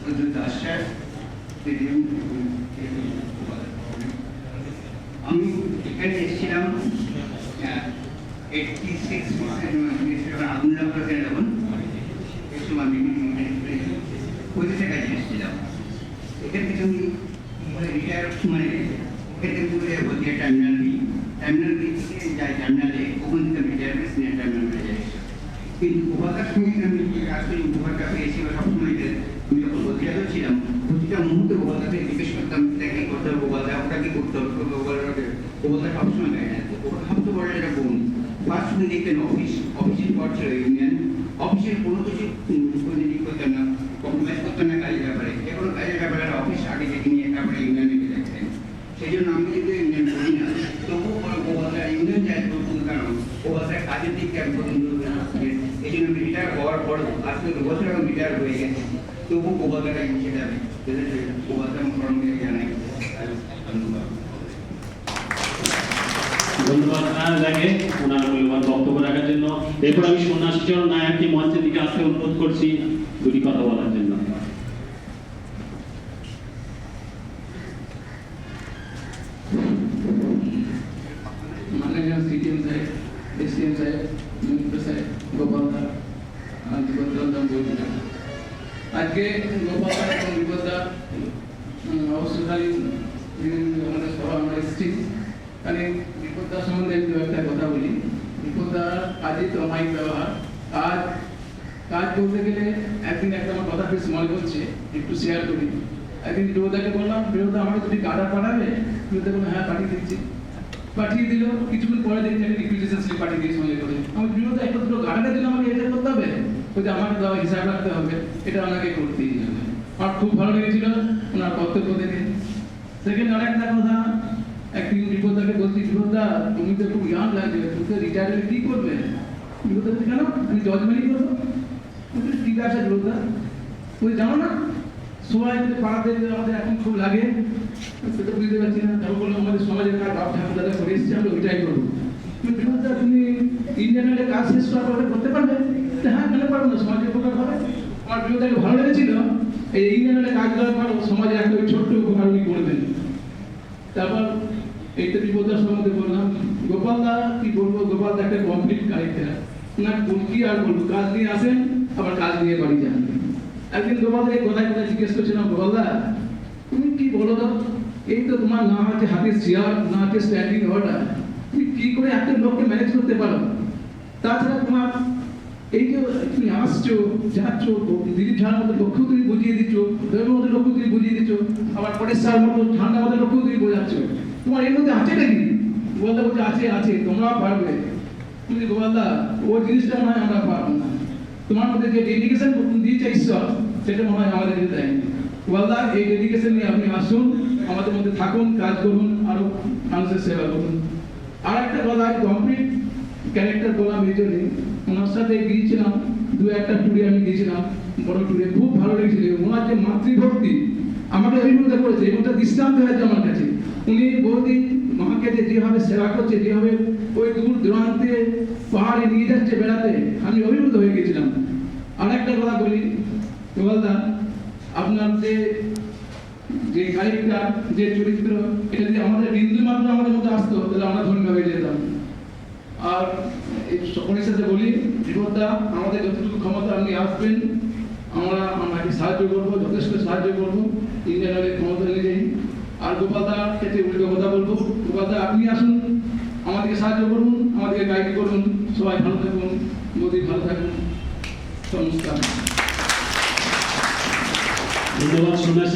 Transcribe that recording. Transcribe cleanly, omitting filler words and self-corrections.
আশ্বাস আমি এখানে এসেছিলাম 86 আগুনলা করে যখন এই সময় আমি পঁচিশে কাজে এসেছিলাম। এখান থেকে আমি রিটায়ার মানে এখান থেকে বলছি টার্মিনাল বি থেকে যাই টার্মিনালে, ওখান থেকে আমি রিটায়ার করে সিনিয়র টার্মিনালে যাই। কিন্তু উপহারটার সঙ্গে আমি আসলে উপহারটা পেয়েছি বা সবসময় আমি যখন বদিয়াতে ছিলাম প্রতিটা মুহূর্তে উপহারটাকে জিজ্ঞেস করতাম কি করতে হবে, ওটা কি করতে হবে, ওটা সবসময় গায়ে না। ওটা সবচেয়ে বড় একটা গুণ। ফার্স্ট তুমি দেখতেন অফিসের পর ছিল ইউনিয়ন, অফিসের কোনো কিছু করতাম না, কম্প্রোমাইজ করতাম না কাজের ব্যাপারে, যে কোনো কাজের ব্যাপারে অফিস আগে দেখে নিয়ে তারপরে ইউনিয়নকে দেখতেন। সেই জন্য আমি কিন্তু ইউনিয়ন করি না, তবুও ওভারটা ইউনিয়ন যায় কারণ ওভারটা কাজের দিকটা আমি পছন্দ করি। এই জন্য আমি রিটায়ার হওয়ার পর আজ থেকে 2 বছর আমি রিটায়ার হয়ে গেছি, তবু ওভারটা হিসেবে আমি ওভারটা আমার কর্মকে জানাই। ধন্যবাদ আপনাকে ওনার মূল্যবান বক্তব্য রাখার জন্য। এরপর আমি সন্ন্যাসীচরণ নায়ককে মঞ্চের দিকে আসতে অনুরোধ করছি দুটি কথা বলার জন্য। माननीय सीटीएम साहेब, एसटीएम साहेब, मिनिस्टर साहेब, गोपाल दा, आज के गोपाल दा এবং বিপদ দা অবশ্যই আমাদের সভা আমরা এসেছি। কারণ বিপদ দা সম্বন্ধে একটু একটা কথা বলি। বিপদ দা কাজই তো অমায়িক ব্যবহার। কাজ বলতে গেলে একদিন একটা আমার কথা বেশ মনে করছে, একটু শেয়ার করি। একদিন বিপদাকে বললাম, বিপদা আমাকে তুমি কার্ডার পাঠাবে? বিপদা বললো হ্যাঁ পাঠিয়ে দিচ্ছি। পাঠিয়ে দিল, কিছুক্ষণ পরে দেখছি একটা রিকুইজিশন স্লিপ পাঠিয়ে দিয়ে সঙ্গে করে। আমি বিরোধ একত্র গাড়াটা দিলে আমাকে এটা করতে হবে, ওই যে আমাকে দেওয়া হিসাব রাখতে হবে, এটা আমাকে করতেই হবে। আমার খুব ভালো লেগেছিল ওনার বক্তব্য দেখে। সেকেন্ড আরেকটা কথা, একদিন বিপদাকে বলছি, বিপদা তুমি তো খুব ইয়াং লাগছে, তুমি তো রিটায়ার হলে কি করবে? বিপদা বলছি কেন, আমি জজমেন্টই করবো। ঠিক আছে বিপদা, তুমি জানো না সবাই পাড়াতে আমাদের এখন খুব লাগে, সেটা বুঝতে পারছি না। তারপর বললাম আমাদের সমাজের কাজ বাপ ঠাকুর দাদা করে এসেছি, আমরা ওইটাই করবো। বিপদা তুমি ইন্টারনেটে কাজ শেষ করার পরে করতে পারবে? হ্যাঁ কেন পারবো না, সমাজের উপকার হবে। আমার বিপদাকে ভালো লেগেছিল, এই ইন্টারনেটে কাজ করার পর সমাজে একটা ছোট্ট উপকার উনি করবেন। তারপর এইটা বিপদার সম্বন্ধে বললাম, গোপাল দা কি বলবো, গোপাল দা একটা কমপ্লিট ক্যারেক্টার। না কি আর বলবো, কাজ নিয়ে আসেন আবার কাজ নিয়ে বাড়ি যান। একদিন গোপালদাকে কোথায় কোথায় জিজ্ঞেস করছিলাম, গোপালদা তুমি কি বলো তো, এই তো তোমার না আছে হাতে চেয়ার, না আছে স্ট্যান্ডিং অর্ডার, তুমি কি করে একটা লোককে ম্যানেজ করতে পারো? তাছাড়া তোমার এই যে তুমি আসছো যাচ্ছ, দিলীপ ঝাড়ার মতো লক্ষ্য তুমি বুঝিয়ে দিচ্ছ, দেবের মতো লক্ষ্য তুমি বুঝিয়ে দিচ্ছ, আবার পরের সাল মতো ঠান্ডা মতো লক্ষ্য তুমি বোঝাচ্ছ, তোমার এর মধ্যে আছে নাকি? গোপালদা বলছে আছে, তোমরা পারবে। তুমি গোপালদা ও জিনিসটা মনে হয় আমরা পারবো না, তোমার মধ্যে যে ডেডিকেশন দিয়েছে ঈশ্বর সেটা মনে হয় আমাদের দেয়নি। গোপালদা এই ডেডিকেশন নিয়ে আপনি আসুন, আমাদের মধ্যে থাকুন, কাজ করুন, আরো মানুষের সেবা করুন। আর একটা কথা, কমপ্লিট ক্যারেক্টার বললাম এই জন্যই, ওনার সাথে গিয়েছিলাম 2-1টা ট্যুরে আমি গিয়েছিলাম, বড় ট্যুরে, খুব ভালো লেগেছিল। ওনার যে মাতৃভক্তি আমাকে অভিভূত করেছে, এটা দৃষ্টান্ত হয়েছে আমার কাছে। উনি বহুদিন মাকে যেভাবে সেবা করছে, যেভাবে ওই দূর দূরান্তে পাহাড়ে নিয়ে যাচ্ছে বেড়াতে, আমি অভিভূত হয়ে গেছিলাম। আর একটা কথা বলি, গোপালদা আপনার যে ক্যারেক্টার, যে চরিত্র, এটা যদি আমাদের বিন্দু মাত্র আমাদের মধ্যে আসতো তাহলে আমরা ধন্য হয়ে যেতাম। আর এই সকলের সাথে বলি, বিপদা আমাদের যতটুকু ক্ষমতা আপনি আসবেন, আপনাকে সাহায্য করবো, যথেষ্ট সাহায্য করবো ইন্ডিয়ানের ক্ষমতা অনুযায়ী। আর গোপালদার ক্ষেত্রে উল্টো কথা বলবো, গোপালদা আপনি আসুন, আমাদেরকে সাহায্য করুন, আমাদেরকে গাইড করুন। সবাই ভালো থাকুন, মোদি ভালো থাকুন, নমস্কার। ধন্যবাদ সন্ন্যাসী।